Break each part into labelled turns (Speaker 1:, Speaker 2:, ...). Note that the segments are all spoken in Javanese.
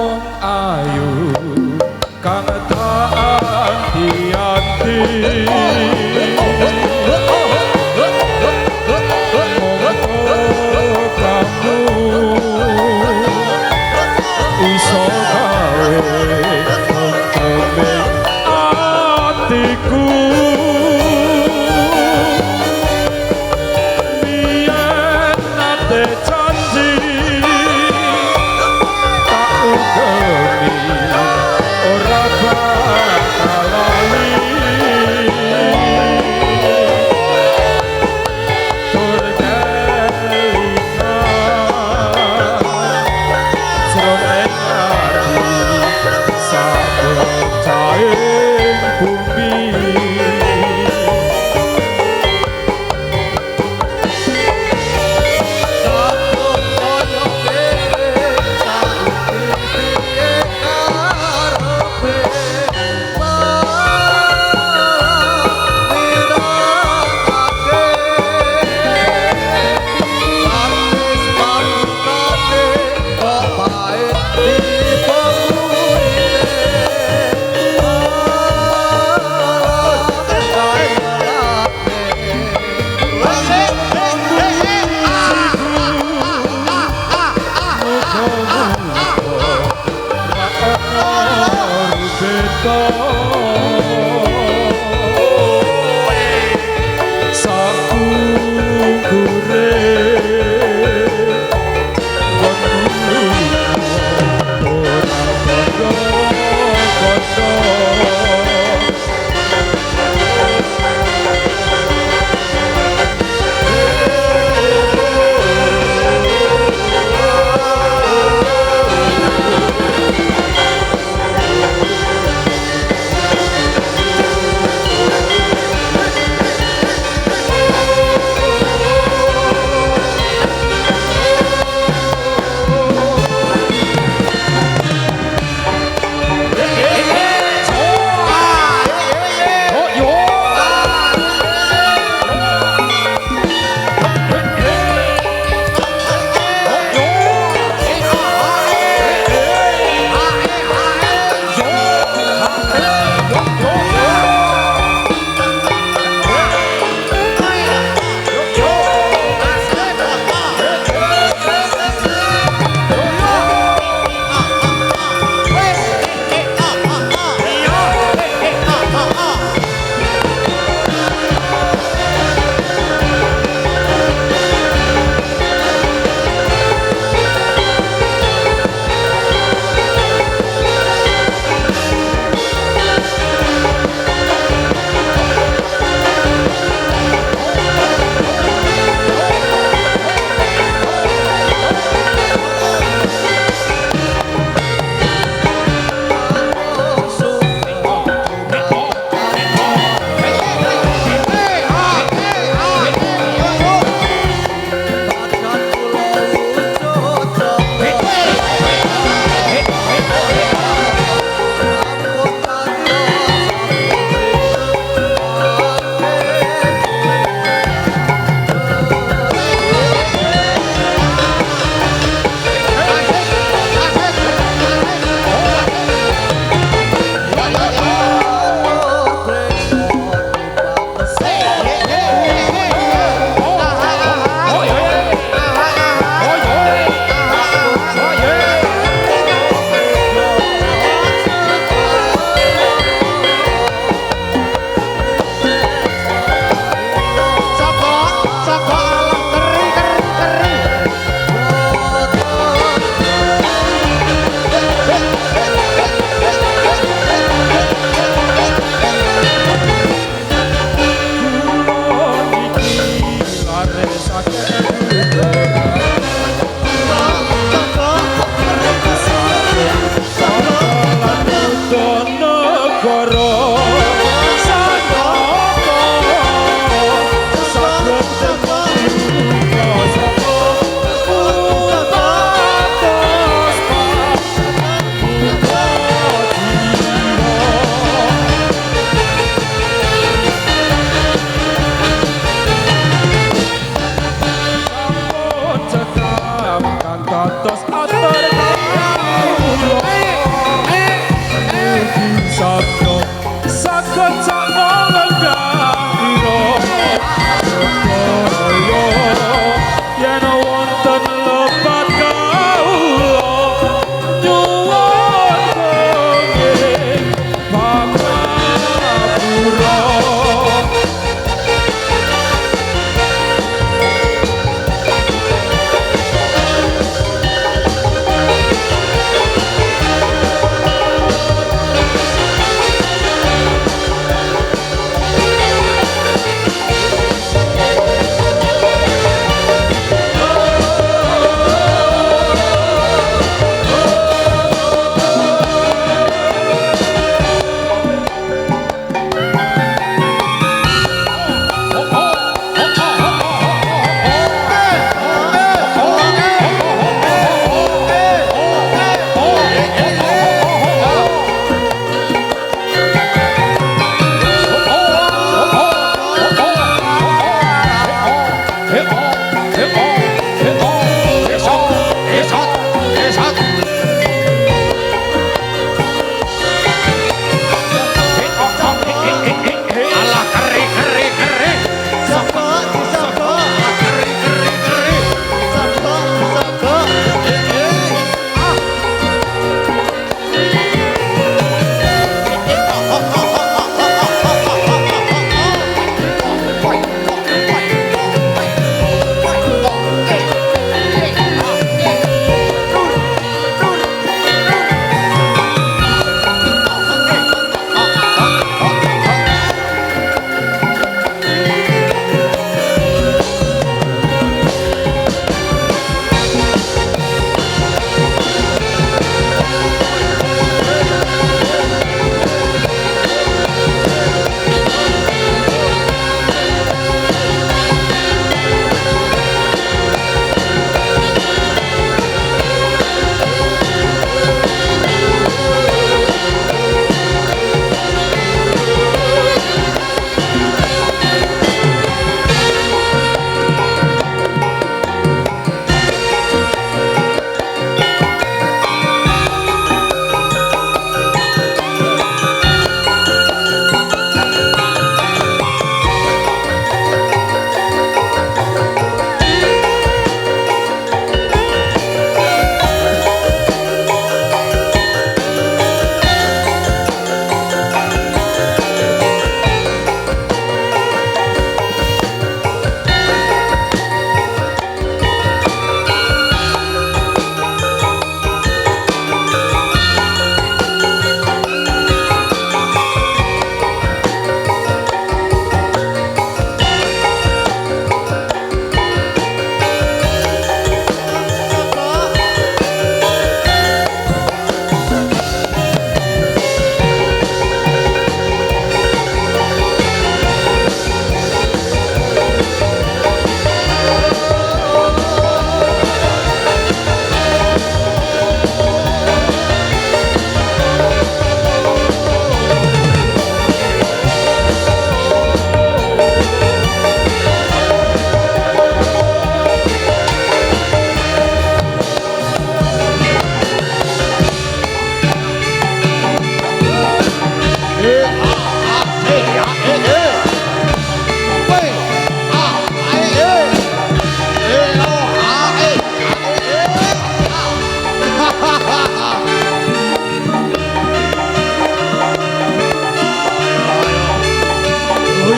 Speaker 1: wong ayu kang tak anti-anti kamu iso gawe ngombe atiku biyen nate janji tak ugemi ora bakal lali tur kelingan jroning ati saben caing bumi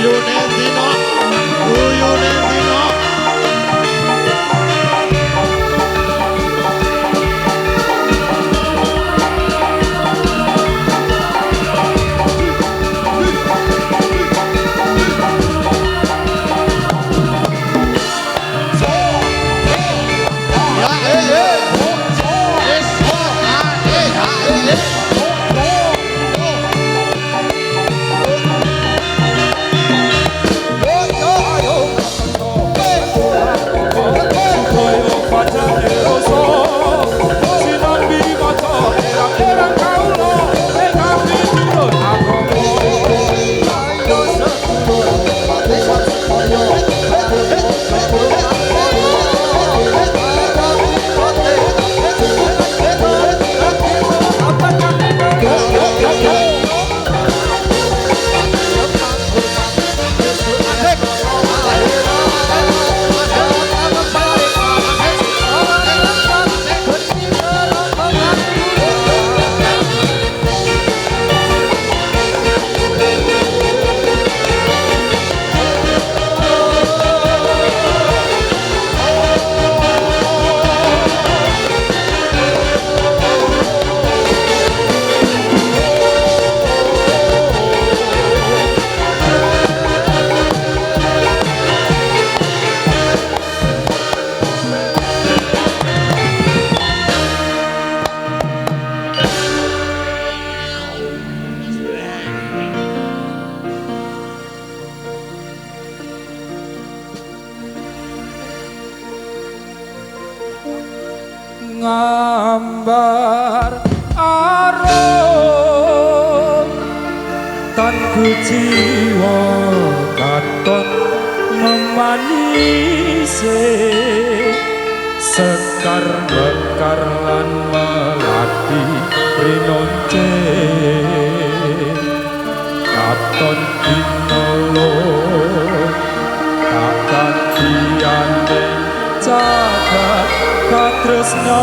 Speaker 2: Guyune dino, guyune dino.
Speaker 1: Ngambar arum tan kuciwa katon memanise sekar bekar lan melati rinonce katon dinolo kakak diane jagat katresna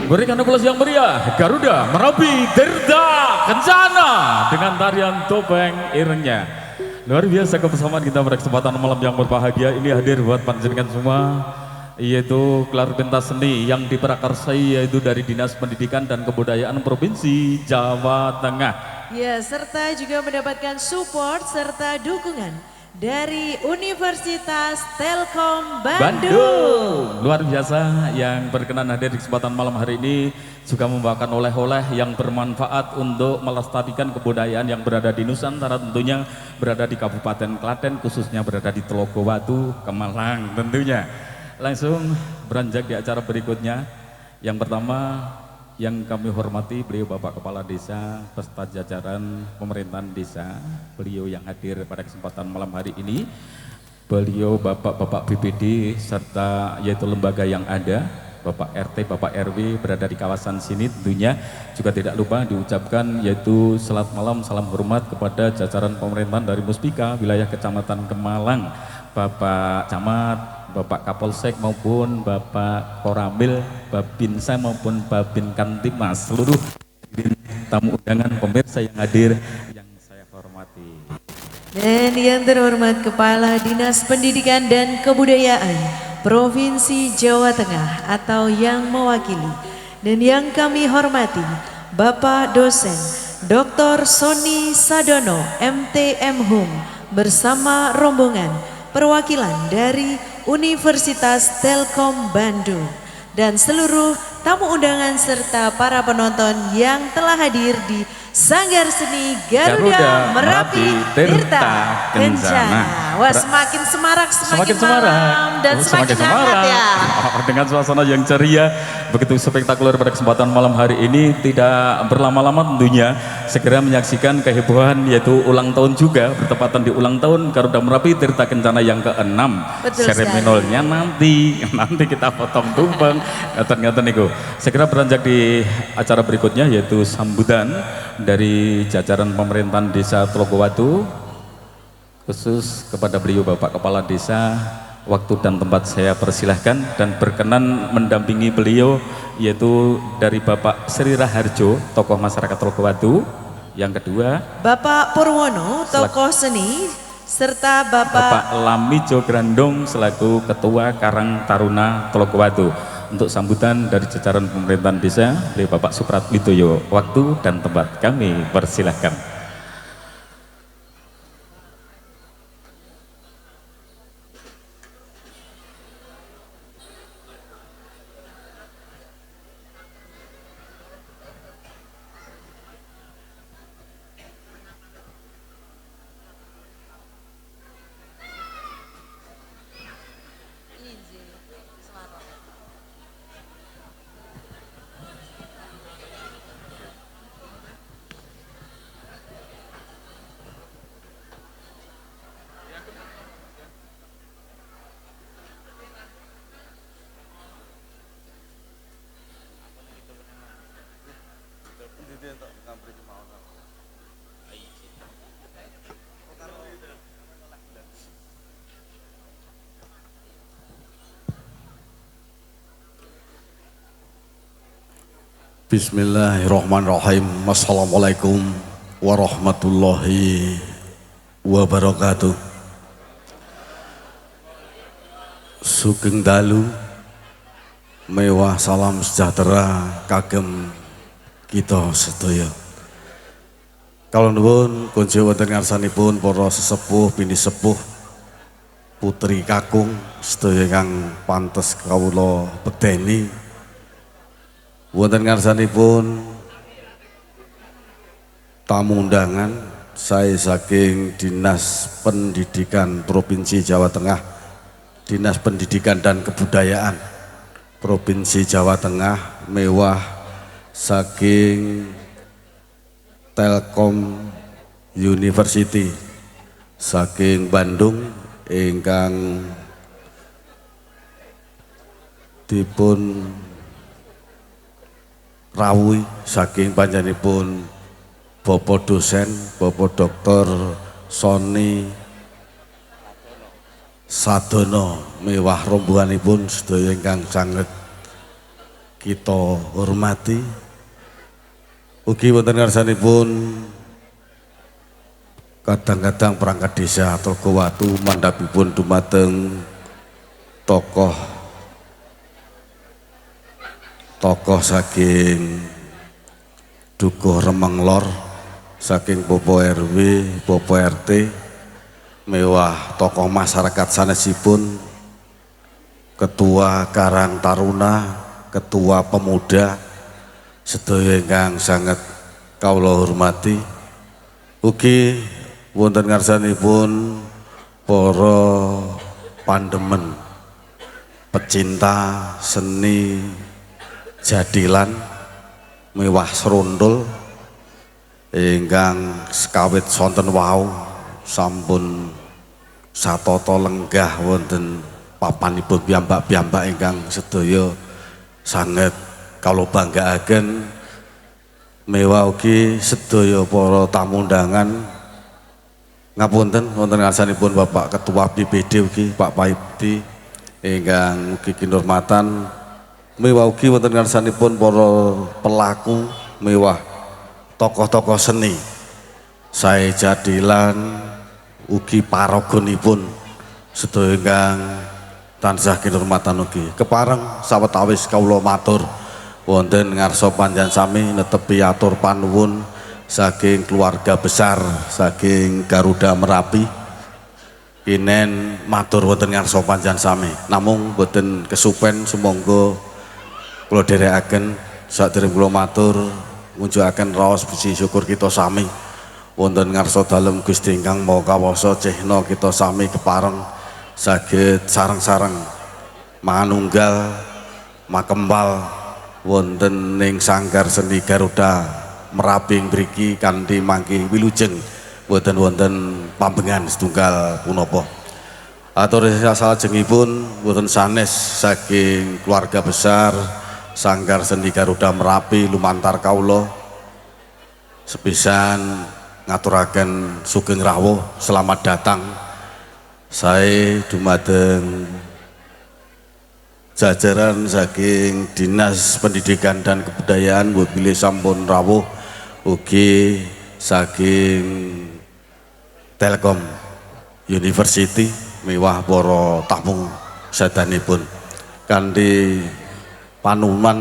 Speaker 3: Berikan aplaus yang meriah Garuda Merapi Tirta Kencana dengan tarian topeng irengnya. Luar biasa kebersamaan kita pada kesempatan malam yang berbahagia ini hadir buat panjenengan semua, yaitu gelar pentas seni yang diprakarsai yaitu dari Dinas Pendidikan dan Kebudayaan Provinsi Jawa Tengah.
Speaker 4: Ya, serta juga mendapatkan support serta dukungan dari Universitas Telkom Bandung.
Speaker 3: Luar biasa yang berkenan hadir di kesempatan malam hari ini juga membawakan oleh-oleh yang bermanfaat untuk melestarikan kebudayaan yang berada di Nusantara, tentunya berada di Kabupaten Klaten, khususnya berada di Telogowatu, Kemalang tentunya. Langsung beranjak di acara berikutnya. Yang pertama yang kami hormati beliau Bapak Kepala Desa beserta jajaran pemerintahan desa, beliau yang hadir pada kesempatan malam hari ini, beliau Bapak-Bapak BPD serta yaitu lembaga yang ada, Bapak RT, Bapak RW berada di kawasan sini tentunya. Juga tidak lupa diucapkan yaitu selamat malam, salam hormat kepada jajaran pemerintahan dari Muspika wilayah Kecamatan Kemalang, Bapak Camat, Bapak Kapolsek maupun Bapak Koramil, Babinsa maupun Babin Kamtipmas, seluruh tamu undangan pemirsa yang hadir yang saya hormati.
Speaker 4: Dan yang terhormat Kepala Dinas Pendidikan dan Kebudayaan Provinsi Jawa Tengah atau yang mewakili. Dan yang kami hormati Bapak Dosen Dr. Sony Sadono MTM Hum bersama rombongan perwakilan dari Universitas Telkom Bandung dan seluruh tamu undangan serta para penonton yang telah hadir di Sanggar Seni Garuda Merapi Tirta Kencana. Wah, semakin semarak, semakin malam dan semakin hangat ya.
Speaker 3: Dengan suasana yang ceria, begitu spektakuler pada kesempatan malam hari ini, tidak berlama-lama tentunya segera menyaksikan kehebohan yaitu ulang tahun juga, bertepatan di ulang tahun Garuda Merapi Tirta Kencana yang ke-6. Seremonolnya nanti kita potong tumpeng, ngeten-ngeten niku. Segera beranjak di acara berikutnya yaitu sambutan dari jajaran pemerintahan desa Telogowatu, khusus kepada beliau Bapak Kepala Desa. Waktu dan tempat saya persilahkan dan berkenan mendampingi beliau yaitu dari Bapak Sri Raharjo, tokoh masyarakat Telogowatu. Yang kedua
Speaker 4: Bapak Purwono, tokoh seni, serta
Speaker 3: Bapak Lamijo Grandong selaku Ketua Karang Taruna Telogowatu. Untuk sambutan dari jajaran pemerintahan desa, beliau Bapak Suprat Widoyo. Waktu dan tempat kami persilahkan.
Speaker 5: Bismillahirrahmanirrahim. Assalamualaikum warahmatullahi wabarakatuh. Sugeng dalu mewah salam sejahtera kagem kita sedaya. Kalau nuwun kunci wonten ngarsanipun para sesepuh bini sepuh putri kakung sedaya kang pantes kawula bedeni. Wonten ngarsanipun tamu undangan saya saking Dinas Pendidikan Provinsi Jawa Tengah, Dinas Pendidikan dan Kebudayaan Provinsi Jawa Tengah, mewah saking Telkom University saking Bandung ingkang dipun rawuhi saking panjenenganipun Bapak dosen Bapak Dr. Sony Sadono, mewah rombonganipun sedaya ingkang sanget kita hormati. Ugi wonten ngarsanipun kadang-kadang perangkat desa Trogowatu mandhapipun dumateng tokoh saking Dukuh Remeng Lor, saking Bopo RW, Bopo RT, mewah tokoh masyarakat sanesipun, Ketua Karang Taruna, Ketua Pemuda, sedaya ingkang sanget kawula hormati. Ugi wonten ngarsanipun para pandemen, pecinta seni jadilan, mewah serondol ingkang sekawit sonten wau sampun satata lenggah wonten papanipun piyambak-piyambak ingkang sedaya sanget kalau banggaaken. Mewah ugi sedaya para tamu undangan ngapunten wonten ngarsanipun Bapak Ketua BPD ugi Pak Paipti ingkang ugi kinurmatan. Mewah ugi wonten ngarsanipun para pelaku, mewah tokoh-tokoh seni sae jadilan ugi paragonipun sedaya ingkang tansah kinurmatan ugi. Kepareng sawetawis kawula matur wonten ngarsa panjenengan sami netepi atur panuwun saking keluarga besar saking Garuda Merapi. Kinen matur wonten ngarsa panjenengan sami. Namung boten kesupen sumangga kula dherekaken sadèrèng kula matur ngunjukaken raos puji syukur kita sami wonten ngarsa dalem Gusti ingkang Maha Kawasa cehna kita sami kepareng saged sareng-sareng manunggal makembal wonten ning Sanggar Seni Garuda Merapi mriki kanthi mangke wilujeng boten wonten pambengan setunggal punapa. Atur salajengipun wonten sanes saking keluarga besar Sanggar Seni Garuda Merapi lumantar kawula sepisan ngaturaken sugeng rawuh selamat datang. Saya dumateng jajaran saking Dinas Pendidikan dan Kebudayaan bilih sampun rawuh ugi saking Telkom University, mewah para tamu sedanipun kanthi panuman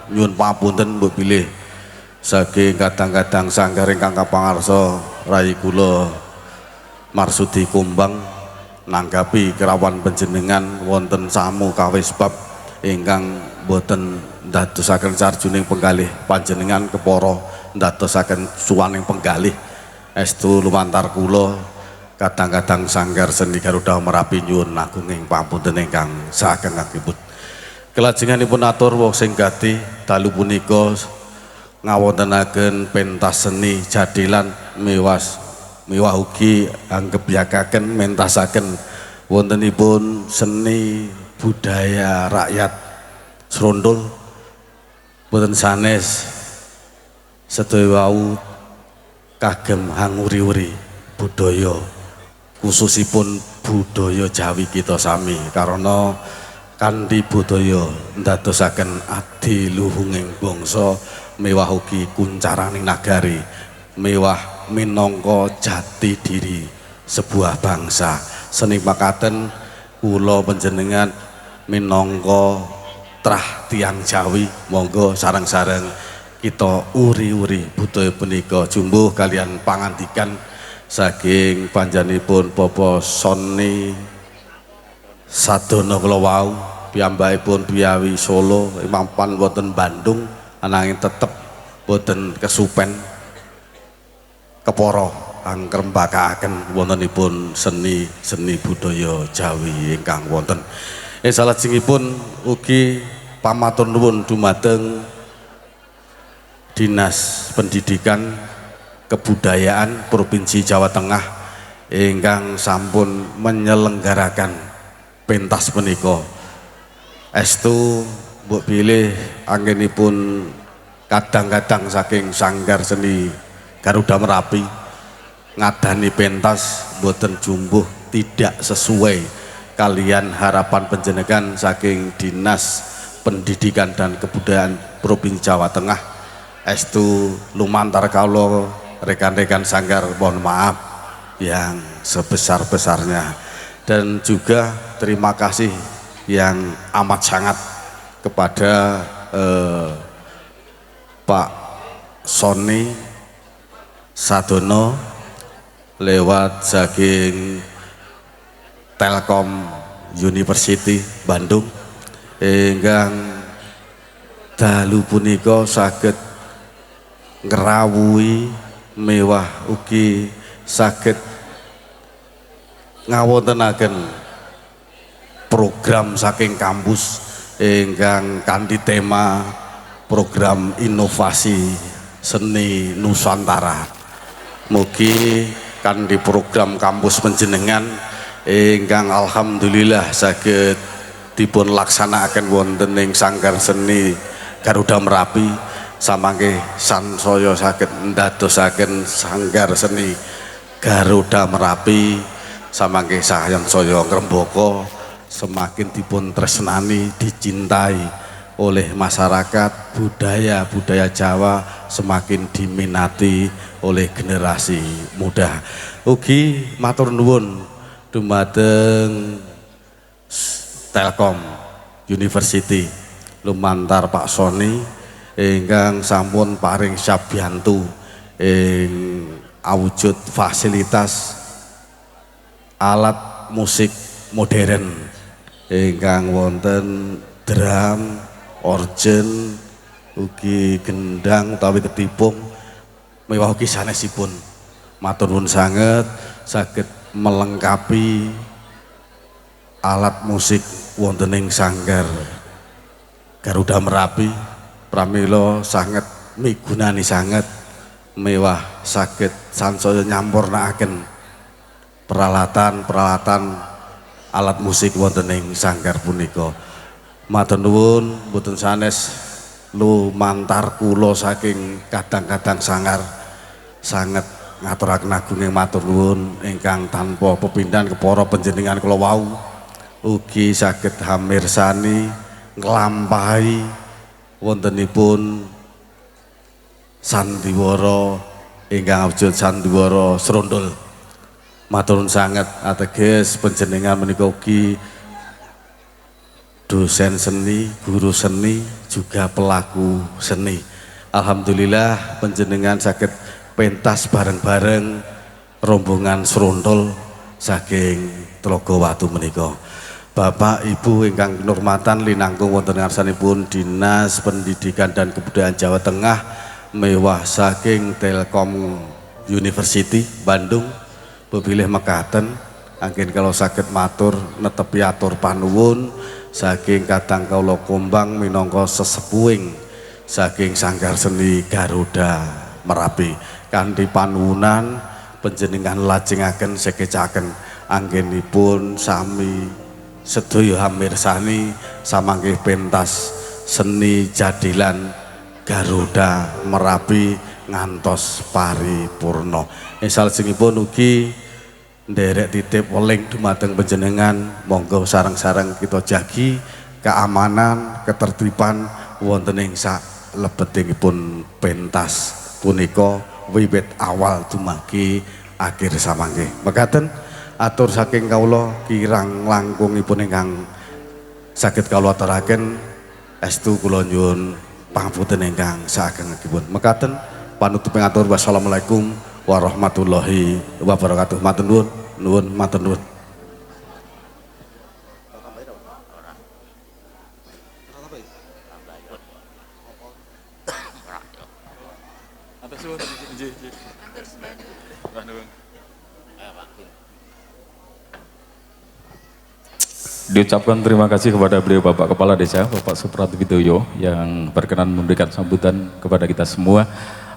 Speaker 5: nyuwun pamunten mbok bilih saking kadang-kadang sanggar ingkang kapangarsa rayi kula Marsudi Kumbang nanggapi kerawan panjenengan wonten samu kawis bab ingkang boten ndadosaken sarjuning penggalih panjenengan kepara ndadosaken suwaning penggalih estu lumantar kula kadang-kadang Sanggar Seni Garuda Merapi nyuwun agunging pamunten ingkang sagengipun. Kelajenganipun atur wong sing gati dalu punika ngawontenaken pentas seni jadilan mewah ugi anggebyakaken mentasaken wontenipun seni budaya rakyat serondol boten sanes sedaya wau kagem hanguri-uri budaya khususipun budaya Jawi kita sami karena kanthi budaya ndadosaken adiluhunging bangsa mewah ugi kuncaraning nagari, mewah minangka jati diri sebuah bangsa. Seni makaten kula panjenengan minangka trah tiang Jawi, monggo sareng-sareng kita uri-uri budaya punika jumbuh kalian pangandikan saking panjenenganipun Bapak Soni Sadono kula wau, piyambakipun Piyawi Solo, mapan wonten Bandung, ananging tetep boten kesupen kepara angkrembakaaken wontenipun seni budaya Jawi ingkang wonten. Salajengipun ugi pamatur nuwun dumateng Dinas Pendidikan Kebudayaan Provinsi Jawa Tengah ingkang sampun menyelenggarakan pentas punika. Estu mbok bilih anggenipun kadang-kadang saking Sanggar Seni Garuda Merapi ngadani pentas boten jumbuh tidak sesuai kalian harapan panjenengan saking Dinas Pendidikan dan Kebudayaan Provinsi Jawa Tengah. Estu lumantar kawula rekan-rekan Sanggar mohon maaf yang sebesar-besarnya, dan juga terima kasih yang amat sangat kepada Pak Soni Sadono lewat saking Telkom University Bandung ingkang dalu punika saged ngrawuhi mewah ugi saged ngawontenaken program saking kampus ingkang kanthi tema program inovasi seni Nusantara. Mugi kanthi program kampus panjenengan ingkang alhamdulillah saged dipun laksanakaken wonten ing Sanggar Seni Garuda Merapi, samangke sansaya saged ndadosaken Sanggar Seni Garuda Merapi samangke sansaya ngrembaka semakin dipun tresnani, dicintai oleh masyarakat, budaya Jawa semakin diminati oleh generasi muda. Ugi matur nuwun dumateng Telkom University lumantar Pak Soni ingkang sampun paring sabyantu ing awujud fasilitas alat musik modern ingkang wonten drum, organ, ugi gendang utawi ketipung, mewah ugi sanesipun. Matur nuwun sanget saged melengkapi alat musik wonten ing Sanggar Garuda Merapi, pramila sanget migunani sanget, mewah saged sansaya nyampurnakaken peralatan alat musik wonten ing Sanggar punika. Matur nuwun mboten sanes lumantar kula saking kadang-kadang Sanggar sanget ngaturaken agunging matur nuwun ingkang tanpa pepindhan kepara panjenengan kula wau ugi saged hamirsani nglampahi wontenipun sandiwara ingkang awujud sandiwara srondol. Matur nuwun sanget ateges panjenengan menika ugi dosen seni, guru seni, juga pelaku seni. Alhamdulillah panjenengan saged pentas bareng-bareng rombongan srondol saking Tlogowatu menika. Bapak Ibu ingkang kinurmatan linangkung wonten ngarsanipun Dinas Pendidikan dan Kebudayaan Jawa Tengah mewah saking Telkom University Bandung bepilih mekaten anggen kalau saged matur netepi atur panuwun saking kadang kawula Kombang minangka sesepuhing saking Sanggar Seni Garuda Merapi kanthi panuwunan panjenengan lajengaken sekecaken anggenipun sami sedaya hamirsani samangke pentas seni jadilan Garuda Merapi ngantos paripurna. Salajengipun ugi nderek titip weling dumateng panjenengan, monggo sareng-sareng kita jagi keamanan, ketertiban wonten ing sak lebetingipun pentas punika wiwit awal dumagi akhir samangke. Mekaten atur saking kawula kirang langkungipun ingkang saged kawula aturaken estu kula nyuwun pangapunten ingkang saagengipun. Mekaten panutuping atur wassalamualaikum warahmatullahi wabarakatuh. Matur nuwun, matur nuwun.
Speaker 3: Diucapkan terima kasih kepada beliau Bapak Kepala Desa, Bapak Suprati Widoyo yang berkenan memberikan sambutan kepada kita semua.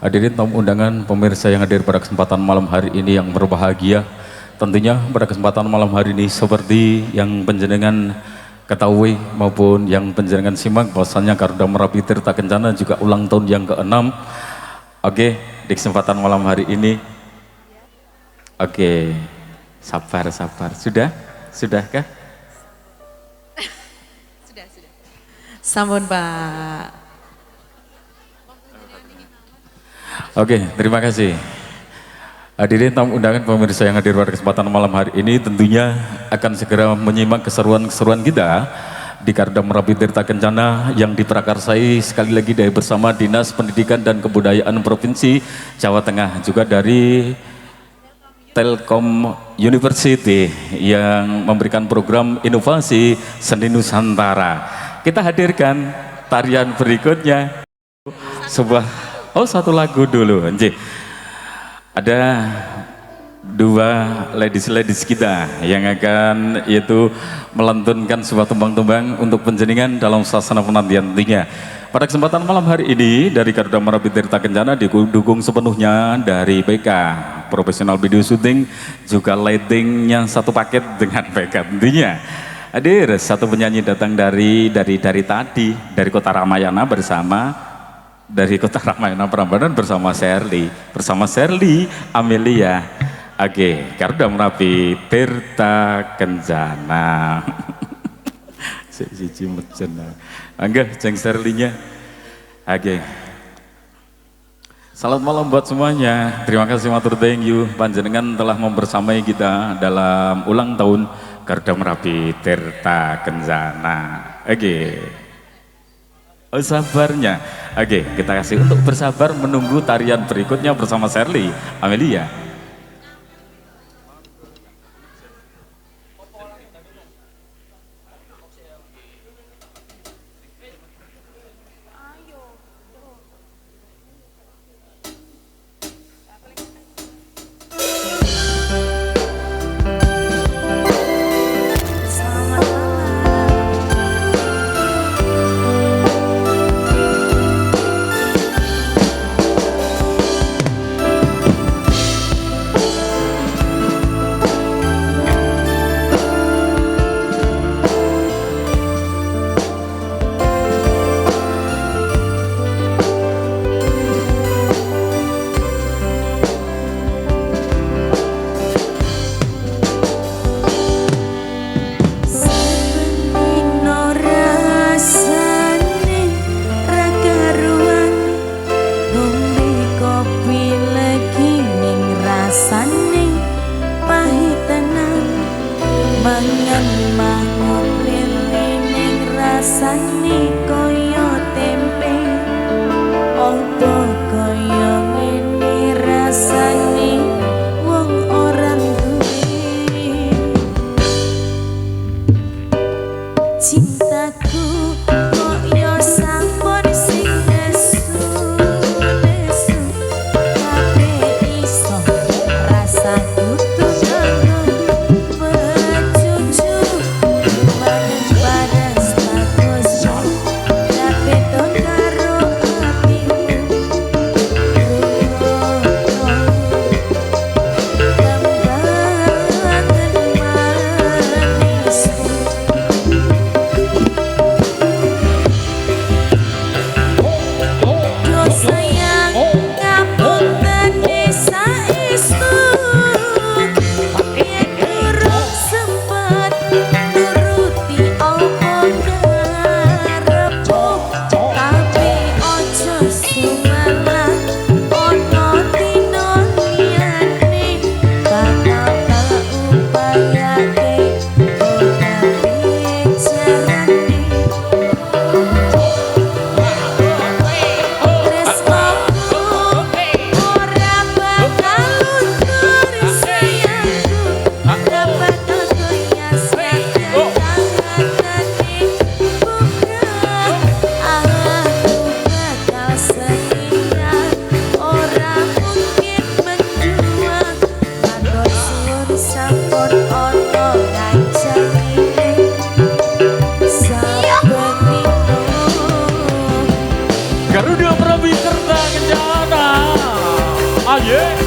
Speaker 3: Hadirin tamu undangan, pemirsa yang hadir pada kesempatan malam hari ini yang berbahagia. Tentunya pada kesempatan malam hari ini seperti yang penjenengan ketahui maupun yang penjenengan simak bahwasannya Garuda Merapi Tirta Kencana juga ulang tahun yang ke-6. Oke, di kesempatan malam hari ini. Oke, sabar. Sudahkah?
Speaker 4: Sampun Pak.
Speaker 3: Oke, terima kasih. Hadirin tamu undangan pemirsa yang hadir pada kesempatan malam hari ini tentunya akan segera menyimak keseruan-keseruan kita di Garuda Merapi Tirta Kencana yang diprakarsai sekali lagi dari bersama Dinas Pendidikan dan Kebudayaan Provinsi Jawa Tengah, juga dari Telkom University yang memberikan program inovasi seni Nusantara. Kita hadirkan tarian berikutnya, satu lagu dulu. Ada dua ladies kita yang akan itu melantunkan sebuah tumbang-tumbang untuk penjenengan dalam suasana penantian tentunya. Pada kesempatan malam hari ini dari Garuda Merapi Tirta Kencana didukung sepenuhnya dari PK Profesional Video Shooting, juga lightingnya satu paket dengan PK tentunya. Hadir satu penyanyi datang dari tadi dari Kota Ramayana Prambanan bersama Sherly Amelia. Oke, Garuda Merapi Tirta Kencana. Siji mecen. Angga jeng Sherly-nya. Oke. Selamat malam buat semuanya. Terima kasih matur thank you panjenengan telah membersamai kita dalam ulang tahun Garuda Merapi Tirta Kencana. Oke. Oh, sabarnya. Oke, kita kasih untuk bersabar menunggu tarian berikutnya bersama Sherly Amelia. Aye.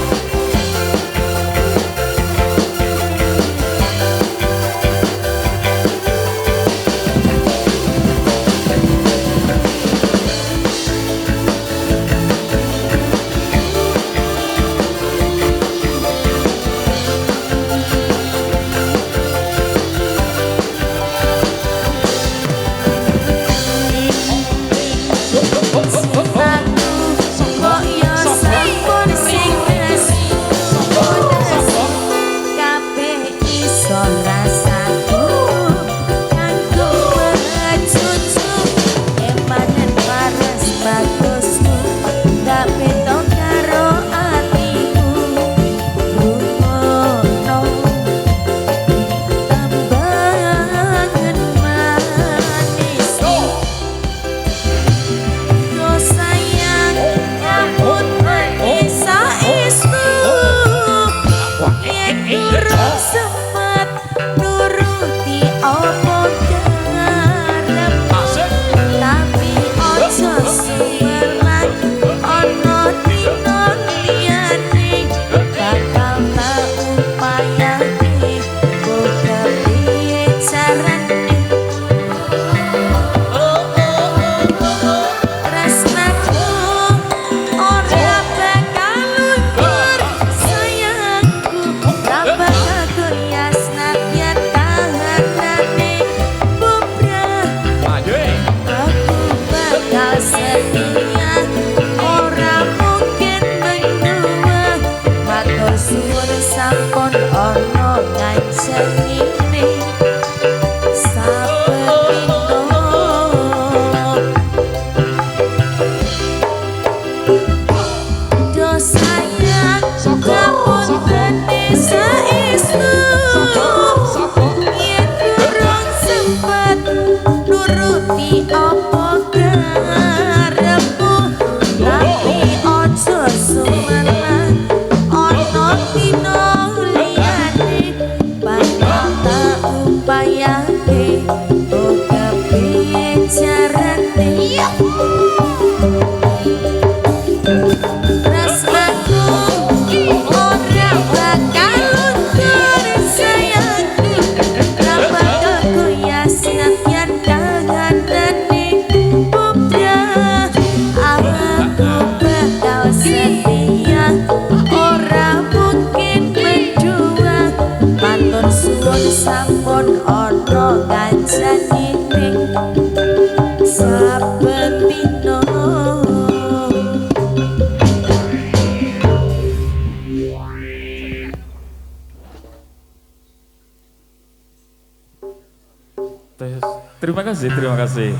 Speaker 3: Terima kasih.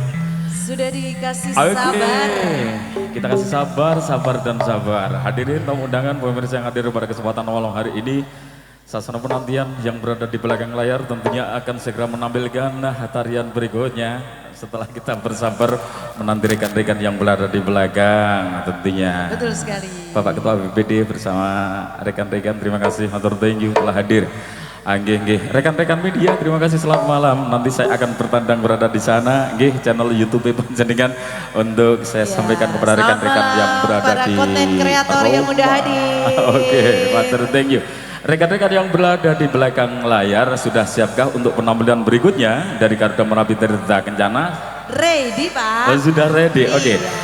Speaker 4: Sudah dikasih
Speaker 3: Oke,
Speaker 4: sabar.
Speaker 3: kita kasih sabar dan sabar. Hadirin tamu undangan pemirsa yang hadir pada kesempatan malam hari ini, sasana penantian yang berada di belakang layar tentunya akan segera menampilkan tarian berikutnya setelah kita bersabar menanti rekan-rekan yang berada di belakang tentunya.
Speaker 4: Betul sekali.
Speaker 3: Bapak Ketua BPD bersama rekan-rekan, terima kasih, matur thank you telah hadir. Nggih, rekan-rekan media, terima kasih, selamat malam. Nanti saya akan bertandang berada di sana, nggih, channel YouTube Panjenengan untuk saya sampaikan kepada rekan-rekan yang berada
Speaker 4: para
Speaker 3: di
Speaker 4: konten kreator yang udah hadir.
Speaker 3: Oke, matur thank you. Rekan-rekan yang berada di belakang layar, sudah siapkah untuk penampilan berikutnya dari Garuda Merapi Tirta Kencana?
Speaker 4: Ready, Pak?
Speaker 3: Oh, sudah ready, oke.